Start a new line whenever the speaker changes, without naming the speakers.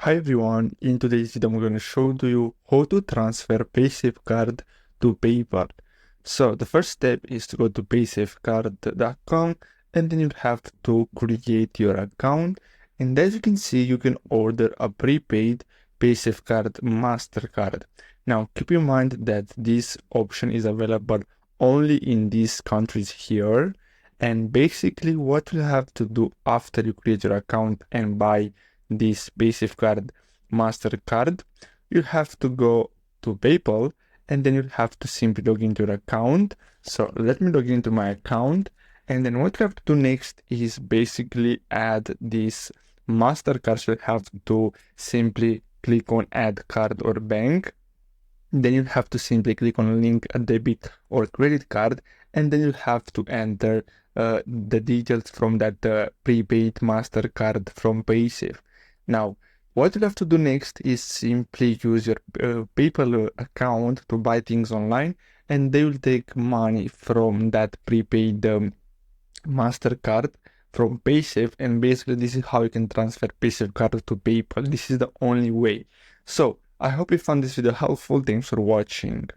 Hi everyone, in today's video I'm going to show you how to transfer Paysafecard to PayPal. So the first step is to go to paysafecard.com and then you have to create your account, and as you can see you can order a prepaid Paysafecard MasterCard. Now keep in mind that this option is available only in these countries here, and basically what you have to do after you create your account and buy this Paysafecard MasterCard, you have to go to PayPal and then you have to simply log into your account. So let me log into my account, and then what you have to do next is basically add this MasterCard. So you have to simply click on add card or bank. Then you have to simply click on link a debit or credit card, and then you have to enter the details from that prepaid MasterCard from Paysafe. Now, what you have to do next is simply use your PayPal account to buy things online, and they will take money from that prepaid MasterCard from Paysafe, and basically this is how you can transfer Paysafecard to PayPal. This is the only way. So I hope you found this video helpful. Thanks for watching.